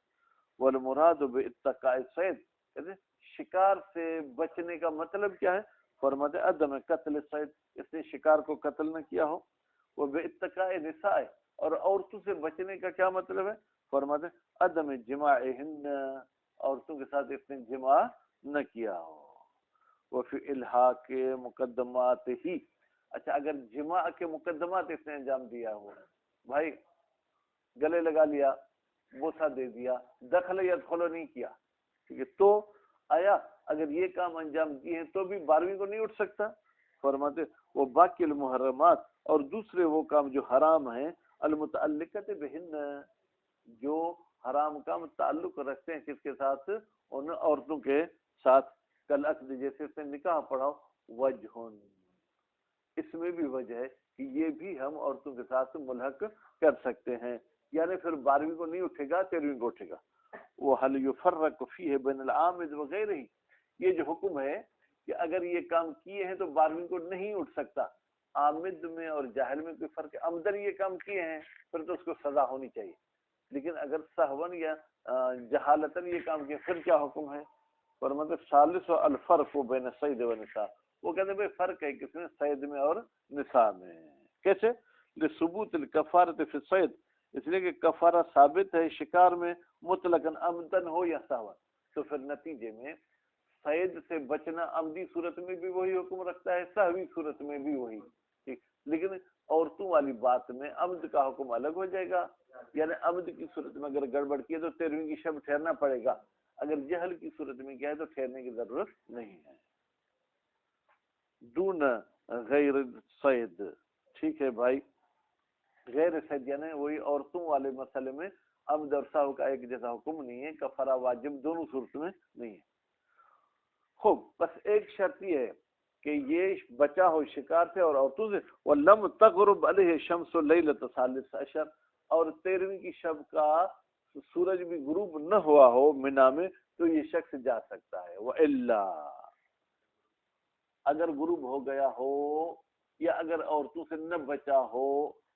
والمراد باتقاء الصید، کہتے ہیں شکار سے بچنے کا مطلب کیا ہے؟ فرماتے عدم قتل الصید، اس نے شکار کو قتل نہ کیا ہو۔ وہ باتقاء النساء، اور عورتوں سے بچنے کا کیا مطلب ہے؟ فرماتے عدم جماعہن، عورتوں کے ساتھ اس نے جماع نہ کیا ہو۔ وفی الحاق مقدمات ہی، اچھا اگر جماع کے مقدمات اس نے انجام دیا ہو، بھائی گلے لگا لیا، بوسہ دے دیا، دخل یدخل نہیں کیا، ٹھیک ہے، تو آیا اگر یہ کام انجام دیے ہیں تو بھی 12ویں کو نہیں اٹھ سکتا؟ فرماتے وہ باقی المحرمات، اور دوسرے وہ کام جو حرام ہیں، المتعلقت بہن، جو حرام کا تعلق رکھتے ہیں کس کے ساتھ؟ ان عورتوں کے ساتھ، کالعقد، جیسے اس نے نکاح پڑھا، وجہن، اس میں بھی وجہ ہے کہ یہ بھی ہم عورتوں کے ساتھ ملحق کر سکتے ہیں، یعنی پھر 12ویں کو نہیں اٹھے گا، 13ویں کو اٹھے گا۔ وہ حل یفرق فیہ بین العامد وغیرہ، یہ جو حکم ہے کہ اگر یہ کام کیے ہیں تو 12ویں کو نہیں اٹھ سکتا، عامد میں اور جاہل میں کوئی فرق ہے؟ عمدن یہ کام کیے ہیں پھر تو اس کو سزا ہونی چاہیے، لیکن اگر سہون یا جہالتن یہ کام کیے پھر کیا حکم ہے؟ فرماتے ثالث الفرق بین الصید والنساء، وہ کہتے ہیں بھائی فرق ہے کس میں؟ صید میں اور نساء میں۔ کیسے؟ لثبوت الکفارۃ فی الصید، اس لیے کہ کفارہ ثابت ہے شکار میں، مطلقاً عمدن ہو یا سہوا، تو پھر نتیجے میں صید سے بچنا عمدی صورت میں بھی وہی حکم رکھتا ہے، سہوی صورت میں بھی وہی، ٹھیک، لیکن عورتوں والی بات میں عمد کا حکم الگ ہو جائے گا، یعنی عمد کی صورت میں اگر گڑبڑ کی ہے تو 13ویں کی شب ٹھہرنا پڑے گا، اگر جہل کی صورت میں کیا ہے تو ٹھہرنے کی ضرورت نہیں ہے۔ دون غیر صید، ٹھیک ہے بھائی، غیر صید یعنی وہی عورتوں والے مسئلے میں عمد اور سہو کا ایک جیسا حکم نہیں ہے، کفارہ واجب دونوں صورت میں نہیں ہے۔ خوب، بس ایک شرط یہ ہے کہ یہ بچا ہو شکار سے اور عورتوں سے، وَلَمْ تَغْرُبْ عَلَيْهِ الشَّمْسُ لَيْلَةَ الثَّالِثِ عَشَرَ، اور 13ویں کی شب کا سورج بھی غروب نہ ہوا ہو منا میں تو یہ شخص جا سکتا ہے۔ وَإِلَّا، اگر غروب ہو گیا ہو یا اگر عورتوں سے نہ بچا ہو،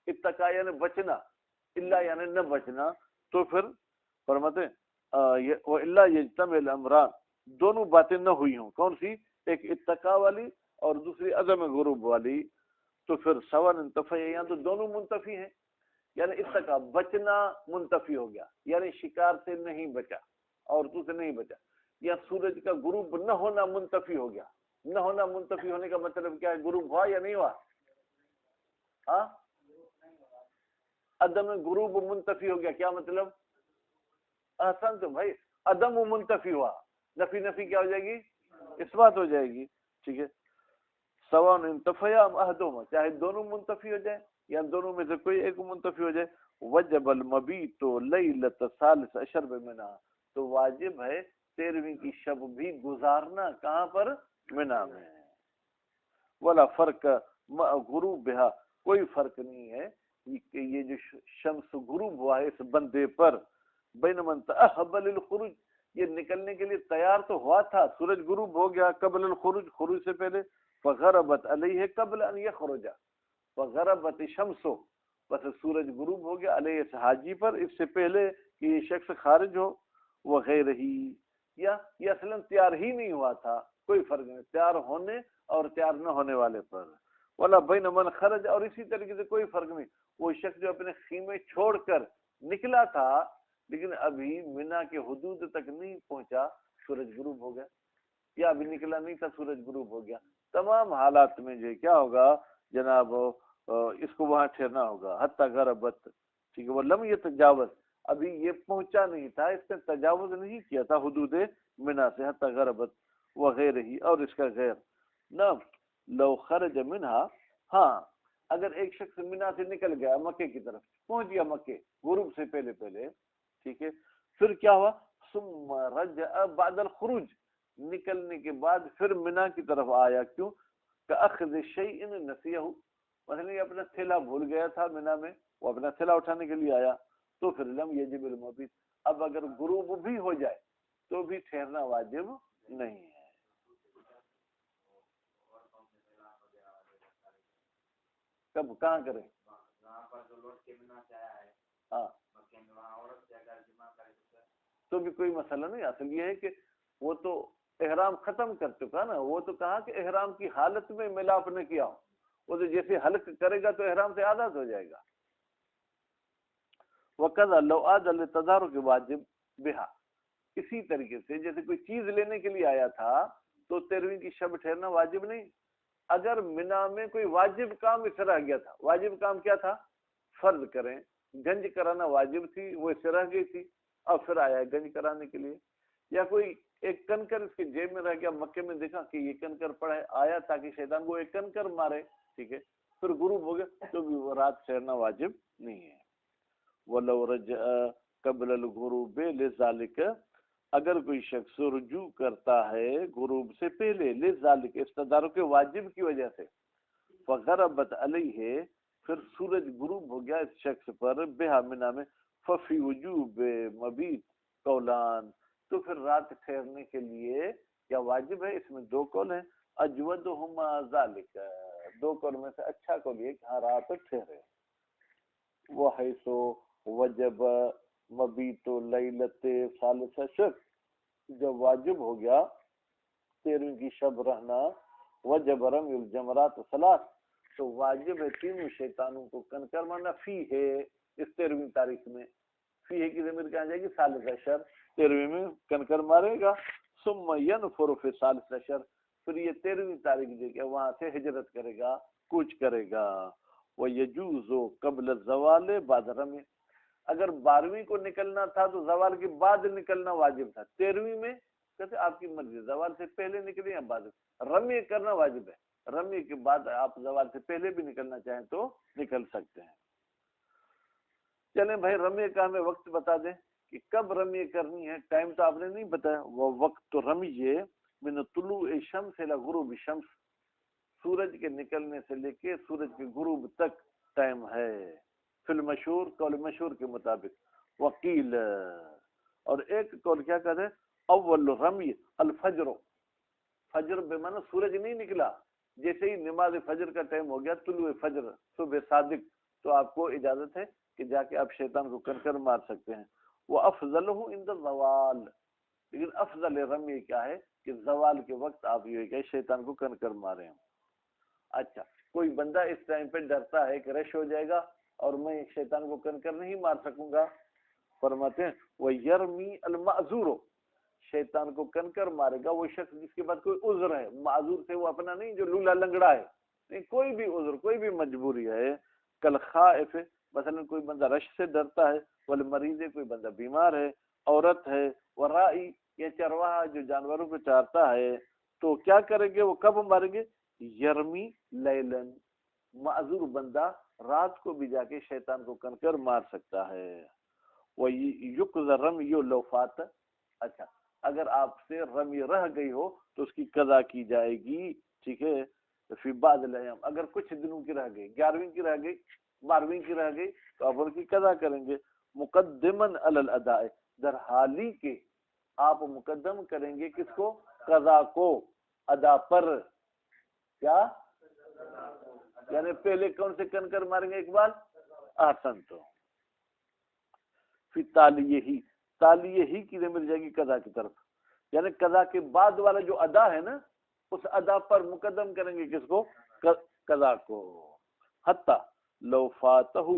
اتقاء یعنی بچنا، اللہ یعنی نہ بچنا، تو پھر فرماتے وَإِلَّا يَجْتَمِعُ الْأَمْرَانِ، دونوں باتیں نہ ہوئی ہوں، کون سی؟ ایک اتقاء والی اور دوسری عدم غروب والی، تو پھر سواء انتفی، یہاں تو دونوں منتفی ہیں، یعنی اتقاء بچنا منتفی ہو گیا، یعنی شکار سے نہیں بچا، عورتوں سے نہیں بچا، یا سورج کا غروب نہ ہونا منتفی ہو گیا۔ نہ ہونا منتفی ہونے کا مطلب کیا ہے؟ غروب ہوا یا نہیں ہوا؟ ہاں، عدم غروب منتفی ہو گیا، کیا مطلب؟ احسن تو بھائی، عدم منتفی ہوا، نفی نفی کیا ہو جائے گی؟ اس بات ہو جائے گی، ٹھیک ہے۔ سواء انتفیا ام احدہما، چاہے دونوں منتفی ہو جائے یا دونوں میں سے کوئی ایک منتفی ہو جائے، وجب المبیت لیلۃ الثالث عشر بمنی، تو واجب ہے 13ویں کی شب بھی گزارنا کہاں پر؟ منا میں۔ ولا فرق مع غروبها، کوئی فرق نہیں ہے کہ یہ جو شمس غروب ہوا ہے اس بندے پر، بین من تأہب للخروج، یہ نکلنے کے لیے تیار تو ہوا تھا، سورج غروب ہو گیا قبل الخروج، خروج سے پہلے، فغربت علیہ قبل ان یخرج، فغربت الشمس، بس سورج غروب ہو گیا علیہ اس حاجی پر اس سے پہلے کہ یہ شخص خارج ہو، وغیرہ ہی، یا یہ اصلا تیار ہی نہیں ہوا تھا، کوئی فرق نہیں تیار ہونے اور تیار نہ ہونے والے پر، ولا بین من خرج، اور اسی طریقے سے کوئی فرق نہیں، وہ شخص جو اپنے خیمے چھوڑ کر نکلا تھا لیکن ابھی منا کے حدود تک نہیں پہنچا، سورج غروب ہو گیا، یا ابھی نکلا نہیں تھا سورج غروب ہو گیا، تمام حالات میں جو کیا ہوگا جناب اس کو وہاں ٹھہرنا ہوگا، حتی غربت، ٹھیک ہے، وہ لم یتجاوز، ابھی یہ پہنچا نہیں تھا، اس نے تجاوز نہیں کیا تھا حدود منا سے، حتی غربت، وغیرہ ہی، اور اس کا غیر نہ لو خرج منہا، ہاں اگر ایک شخص مینا سے نکل گیا مکے کی طرف پہنچ گیا مکے غروب سے پہلے پہلے، ٹھیک ہے، پھر کیا ہوا ثم رجع بعد الخروج، نکلنے کے بعد پھر مینا کی طرف آیا، کیوں کأخذ شیء نسیہ، مثلا یہ اپنا تھیلا بھول گیا تھا مینا میں، وہ اپنا تھیلا اٹھانے کے لیے آیا، تو پھر لم یجب المبیت، اب اگر غروب بھی ہو جائے تو بھی ٹھہرنا واجب نہیں ہے۔ کب کہاں کرے؟ ہاں تو بھی کوئی مسئلہ نہیں، اصل یہ ہے کہ وہ تو احرام ختم کر چکا نا، وہ تو کہا کہ احرام کی حالت میں ملاپ نے کیا ہو، وہ تو جیسے حلق کرے گا تو احرام سے آزاد ہو جائے گا۔ وَقَذَا لَوْ عَادَ لِتَدَارُكِ وَاجِبْ بِهَا، اسی طریقے سے جیسے کوئی چیز لینے کے لیے آیا تھا تو 13ویں کی شب ٹھہرنا واجب نہیں۔ اگر منا میں کوئی واجب کام اس سے رہ گیا تھا، واجب کام کیا تھا؟ فرض کریں گنج کرانا واجب تھی، وہ اس سے رہ گئی تھی، اب پھر آیا گنج کرانے کے لیے، یا کوئی ایک کنکر اس کے جیب میں رہ گیا، مکے میں دیکھا کہ یہ کنکر پڑا ہے، آیا تاکہ شیطان کو ایک کنکر مارے، ٹھیک ہے، پھر غروب ہو گیا تو بھی وہ رات ٹھہرنا واجب نہیں ہے۔ وَلَوْ رَجَعَ قَبْلَ الْغُرُوبِ لِذَلِكَ، اگر کوئی شخص رجوع کرتا ہے غروب سے پہلے، لِذَلِكَ استداروں کے واجب کی وجہ سے، فَغَرَبَتْ عَلَيْهِ، پھر سورج غروب ہو گیا اس شخص پر، بہا منا میں، ففی وجوب مبیت قولان، تو پھر رات ٹھہرنے کے لیے کیا واجب ہے؟ اس میں دو قول ہیں، اجودہما ذالک، دو قول میں سے اچھا قول یہ کہ ہاں رات ٹھہرے، وحیث وجب مبیت لیلت ثالث شک، جب واجب ہو گیا 13ویں کی شب رہنا، وجب رمی الجمرات ثلاث، تو واجب ہے تینوں شیطانوں کو کنکر مارنا، فی ہے اس 13ویں تاریخ میں، فی ہے کی ضمیر کہاں جائے گی؟ ثالث عشر، 13ویں میں کنکر مارے گا، ثم ینفر فی ثالث عشر، پھر یہ 13ویں تاریخ جو کہ وہاں سے ہجرت کرے گا، کوچ کرے گا، وَيَجُوزُ قبل الزوال بعد رمی، اگر 12ویں کو نکلنا تھا تو زوال کے بعد نکلنا واجب تھا، 13ویں میں کہتے آپ کی مرضی، زوال سے پہلے نکلے یا بعد، رمی کرنا واجب ہے، رمی کے بعد آپ زوال سے پہلے بھی نکلنا چاہیں تو نکل سکتے ہیں۔ چلیں بھائی رمی کا ہمیں وقت بتا دیں کہ کب رمی کرنی ہے، ٹائم تو آپ نے نہیں بتایا، وہ وقت رمی یہ من طلوع شمس الى غروب شمس، سورج کے نکلنے سے لے کے سورج کے غروب تک ٹائم ہے، فی المشہور، قول مشہور کے مطابق، وقیل، اور ایک قول کیا کہتے ہیں اول رمی الفجر، فجر بے معنی سورج نہیں نکلا، جیسے ہی نماز فجر کا ٹائم ہو گیا طلوع فجر صبح صادق، تو آپ کو اجازت ہے کہ جا کے آپ شیطان کو کنکر مار سکتے ہیں، وہ افضل عند الزوال، لیکن افضل رمی کیا ہے کہ زوال کے وقت آپ یہ کہ شیطان کو کنکر ماریں۔ اچھا کوئی بندہ اس ٹائم پہ ڈرتا ہے کہ رش ہو جائے گا اور میں شیطان کو کنکر نہیں مار سکوں گا، فرماتے ہیں وہ یرمی المعذور، شیطان کو کنکر مارے گا وہ شخص جس کے بعد کوئی عذر ہے، معذور سے وہ اپنا نہیں جو لولا لنگڑا ہے، نہیں کوئی بھی عذر کوئی بھی مجبوری ہے، کل خائف، مثلا کوئی بندہ رش سے ڈرتا ہے، والمریض کوئی بندہ بیمار ہے، عورت ہے، ورائی یا چرواہا جو جانوروں کو چارتا ہے، تو کیا کریں گے وہ کب ماریں گے؟ یرمی لیلن، معذور بندہ رات کو بھی جا کے شیطان کو کنکر مار سکتا ہے، وہ یقض رمی لو فات، اچھا اگر آپ سے رمی رہ گئی ہو تو اس کی قضا کی جائے گی، ٹھیک ہے، فی بعض الايام، اگر کچھ دنوں کی رہ گئی، 11ویں کی رہ گئی، 12ویں کی رہ گئی تو آپ ان کی قضا کریں گے، مقدماً علی الاداء، در حالی کے آپ مقدم کریں گے کس کو؟ قضا کو ادا پر، کیا یعنی پہلے کون سے کنکر ماریں گے اقبال؟ احسن، تو پھر تالیہ ہی کی مل جائے گی قضا کی طرف، یعنی قضا کے بعد والا جو ادا ہے نا اس ادا پر مقدم کریں گے کس کو؟ قضا کو، حتی لو فاتہ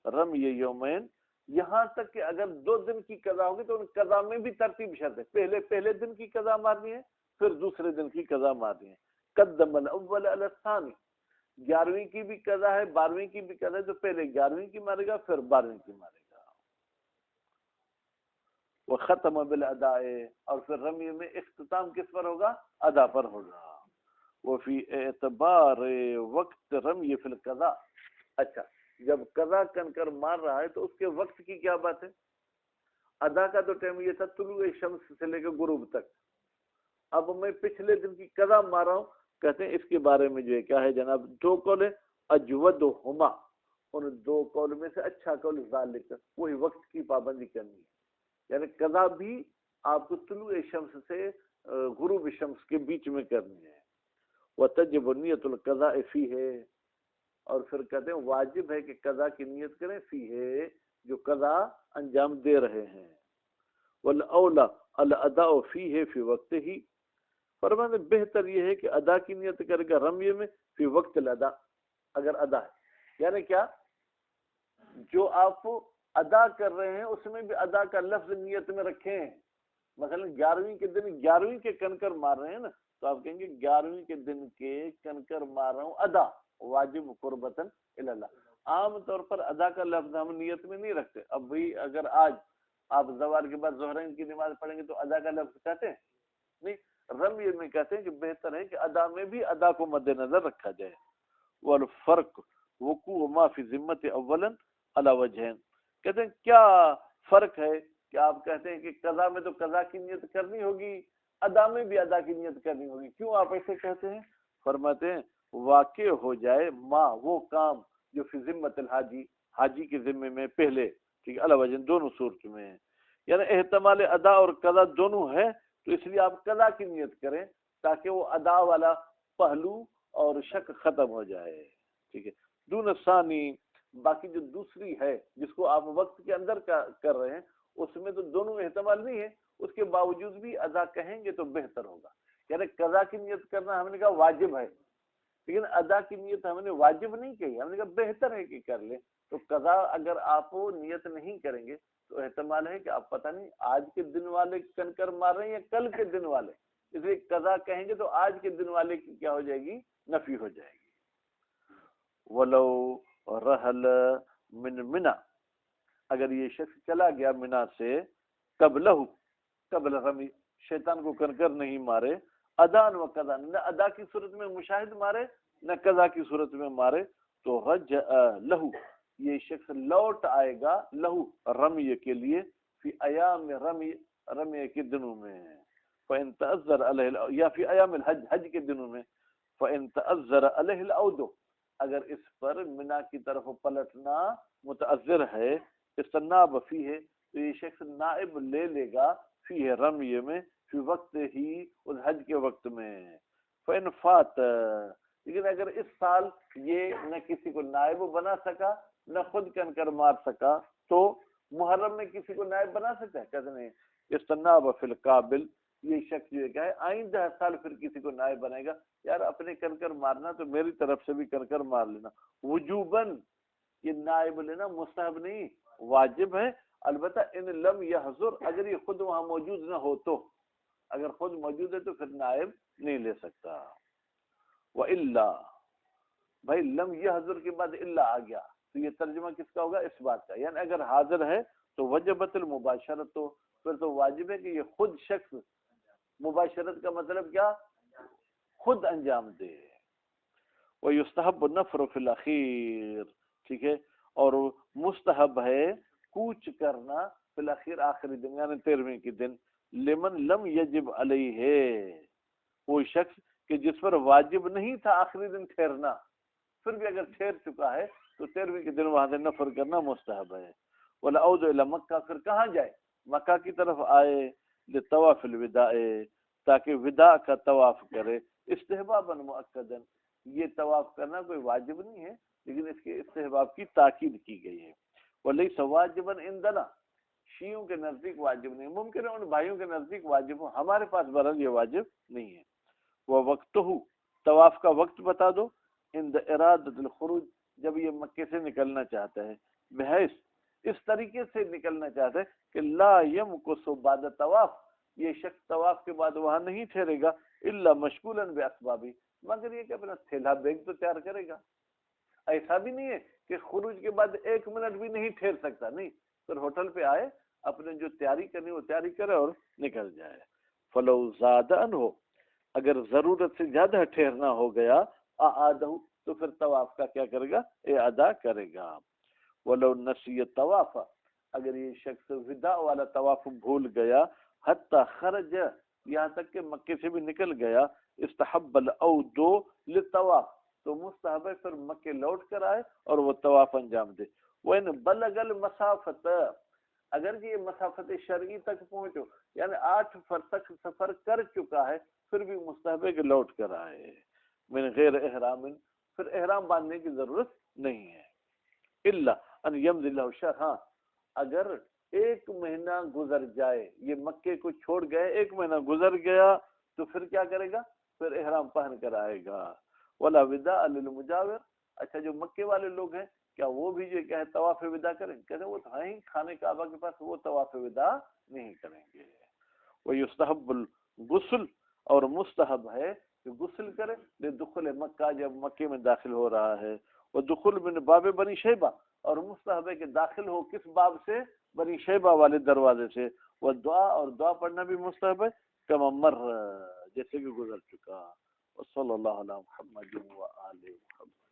رمی یومین، یہاں تک کہ اگر 2 دن کی قضا ہوگی تو ان قضا میں بھی ترتیب شرط ہے، پہلے دن کی قضا مارنی ہے پھر دوسرے دن کی قضا مارنی ہے، قدم الاول علی الثانی، 11ویں کی بھی قضا ہے 12ویں کی بھی قضا ہے تو پہلے 11ویں کی مارے گا پھر 12ویں کی مارے گا، وہ ختم بالاداء، اور پھر رمی میں اختتام کس پر ہوگا؟ ادا پر ہوگا، وہ فی اعتبار وقت رمی فی القضاء، اچھا جب قضا کنکر مار رہا ہے تو اس کے وقت کی کیا بات ہے؟ ادا کا تو ٹائم یہ تھا طلوع شمس سے لے کے غروب تک. اب میں پچھلے دن کی قضا مار رہا ہوں. کہتے ہیں اس کے بارے میں جو ہے کیا ہے جناب, دو قول ہے, اجودہما, ان دو قول میں سے اچھا قول ذالک, وہی وقت کی پابندی کرنی ہے. یعنی قضا بھی آپ کو طلوع شمس سے غروب شمس کے بیچ میں کرنی ہے. وتجب نیت القضاء فیہ, اور پھر کہتے ہیں واجب ہے کہ قضا کی نیت کریں فیہ, جو قضا انجام دے رہے ہیں. والاولی الاداء فیہ فی وقتہ, فرمانے بہتر یہ ہے کہ ادا کی نیت کرے گا رمیے میں فی وقت الادا, اگر ادا ہے. یعنی کیا, جو آپ ادا کر رہے ہیں اس میں بھی ادا کا لفظ نیت میں رکھیں. مثلا 11ویں کے دن 11ویں کے کنکر مار رہے ہیں نا, تو آپ کہیں گے 11ویں کے دن کے کنکر مار رہا ہوں ادا, واجب قربتاً الی اللہ. عام طور پر ادا کا لفظ ہم نیت میں نہیں رکھتے. اب بھی اگر آج آپ زوال کے بعد ظہرین کی نماز پڑھیں گے تو ادا کا لفظ کہتے ہیں نہیں, رمی میں کہتے ہیں کہ بہتر ہے کہ ادا میں بھی ادا کو مد نظر رکھا جائے. والفرق وقوع ما فی ذمت اولا علی وجہین, کہتے ہیں کیا فرق ہے کہ آپ کہتے ہیں کہ قضا میں تو قضا کی نیت کرنی ہوگی, ادا میں بھی ادا کی نیت کرنی ہوگی, کیوں آپ ایسے کہتے ہیں؟ فرماتے ہیں واقع ہو جائے ما, وہ کام جو فی ذمت الحاجی, حاجی کے ذمے میں پہلے, ٹھیک ہے, علی وجہین دونوں صورت میں ہے. یعنی احتمال ادا اور قضا دونوں ہے, تو اس لیے آپ قضا کی نیت کریں تاکہ وہ ادا والا پہلو اور شک ختم ہو جائے. ٹھیک ہے. دون ثانی, باقی جو دوسری ہے جس کو آپ وقت کے اندر کر رہے ہیں اس میں تو دونوں احتمال نہیں ہے, اس کے باوجود بھی ادا کہیں گے تو بہتر ہوگا. یعنی قضا کی نیت کرنا ہم نے کہا واجب ہے, لیکن ادا کی نیت ہم نے واجب نہیں کہی, ہم نے کہا بہتر ہے کہ کر لیں. تو قضا اگر آپ نیت نہیں کریں گے تو احتمال ہے کہ آپ پتہ نہیں آج کے دن والے کنکر مار رہے ہیں یا کل کے دن والے, اس لیے قضا کہیں گے تو آج کے دن والے کی کیا ہو جائے گی, نفی ہو جائے گی. ولو رحل من منا, اگر یہ شخص چلا گیا منا سے قبل رمی, شیطان کو کنکر نہیں مارے, ادان و قضا, نہ ادا کی صورت میں مشاہد مارے نہ قضا کی صورت میں مارے, تو رجع لہو, یہ شخص لوٹ آئے گا لہو رمی کے لیے فی ایام رمی کے دنوں میں, فإن تأذر علیہ, یا فی ایام الحج, حج کے دنوں میں, فإن تأذر علیہ العود, اگر اس پر منا کی طرف پلٹنا متعذر ہے, استناب فی ہے, تو یہ شخص نائب لے لے گا فی ہے رمی میں, فی وقت ہی, اس حج کے وقت میں. فإن فات, لیکن اگر اس سال یہ نہ کسی کو نائب بنا سکا نہ خود کنکر مار سکا, تو محرم میں کسی کو نائب بنا سکتا ہے؟ کہتے نہیں, استناب فی القابل, یہ شخص جو ہے آئندہ سال پھر کسی کو نائب بنائے گا, یار اپنے کنکر مارنا تو میری طرف سے بھی کنکر مار لینا. وجوباً, یہ نائب لینا مستحب نہیں, واجب ہے. البتہ ان لم یحضر, اگر یہ خود وہاں موجود نہ ہو تو, اگر خود موجود ہے تو پھر نائب نہیں لے سکتا. وَإِلَّا, بھائی لم یحضر کے بعد الا آ گیا تو یہ ترجمہ کس کا ہوگا؟ اس بات کا. یعنی اگر حاضر ہے تو وجبت المباشرت, تو پھر تو واجب ہے کہ یہ خود شخص, مباشرت کا مطلب کیا, خود انجام دے. وَيُسْتَحَبُّ النَّفْرُ فِي الْأَخِيرِ, ٹھیک ہے, اور مستحب ہے کوچ کرنا فی الاخیر, آخری دن, یعنی 13ویں کے دن. لمن لم یجب علیہ, وہ شخص کہ جس پر واجب نہیں تھا آخری دن ٹھہرنا, پھر بھی اگر ٹھہر چکا ہے تو 13ویں کے دن وہاں سے نفر کرنا مستحب ہے. وَلَعُودُ إِلَى مکہ, پھر کہاں جائے؟ مکہ کی طرف آئے. لطواف الوداع, تاکہ وداع کا طواف کرے. استحباباً مؤکداً, یہ طواف کرنا کوئی واجب نہیں ہے لیکن اس کے استحباب کی تاکید کی گئی ہے. وَلَيْسَ وَاجِبًا عِندَنَا, شیعوں کے نزدیک واجب نہیں, ممکن ہے ان بھائیوں کے نزدیک واجب ہو, ہمارے پاس برحال یہ واجب نہیں ہے. وَوَقْتُهُ, طواف کا وقت بتا دو. عند ارادۃ الخروج, جب یہ مکے سے نکلنا چاہتا ہے, بحیث, اس طریقے سے نکلنا چاہتا ہے کہ لا یمکث بعد طواف, یہ شخص طواف کے بعد وہاں نہیں ٹھہرے گا, الا مشغولا باسبابی, مگر یہ کہ اپنا تھیلا بیگ تو تیار کرے گا. ایسا بھی نہیں ہے کہ خروج کے بعد 1 منٹ بھی نہیں ٹھہر سکتا, نہیں, پھر ہوٹل پہ آئے, اپنے جو تیاری کرنی وہ تیاری کرے اور نکل جائے. فلو زاد عنہ, اگر ضرورت سے زیادہ ٹھہرنا ہو گیا, اعادہ, تو پھر طواف کا کیا کرے گا؟ ادا کرے گا. ولو نسی طواف، اگر یہ شخص وداع والا طواف بھول گیا، حتی خرج، یہاں تک کہ مکے سے بھی نکل گیا، استحب العود للطواف، تو مستحب ہے پھر مکے لوٹ کر آئے اور وہ طواف انجام دے. وَإِنْ بَلَغَ الْمَسَافَةَ، اگر یہ مسافت شرعی تک پہنچو، یعنی 8 فرسخ سفر کر چکا ہے، پھر بھی مستحب ہے کہ لوٹ کر آئے. من غیر احرام، پھر احرام باندھنے کی ضرورت نہیں ہے. الا ان یمضی له شهر، ہاں اگر 1 مہینہ گزر جائے، یہ مکے کو چھوڑ گئے، 1 مہینہ گزر گیا، تو پھر کیا کرے گا؟ پھر احرام پہن کر آئے گا. ولا وداع للمجاور، اچھا جو مکے والے لوگ ہیں کیا وہ بھی جو کہ طواف وداع کریں؟ کہتے ہیں وہ تو ہیں خانہ کعبہ کے پاس، وہ طواف وداع نہیں کریں گے. ویستحب الغسل، اور مستحب ہے کہ غسل کرے لدخول مکہ، جب مکے میں داخل ہو رہا ہے. ودخول من باب بنی شیبہ، اور مستحب ہے کہ داخل ہو کس باب سے؟ بنی شیبہ والے دروازے سے. ودعا، اور دعا پڑھنا بھی مستحب ہے، کما مر، جیسے کہ گزر چکا. وصلی اللہ علی محمد و آل محمد.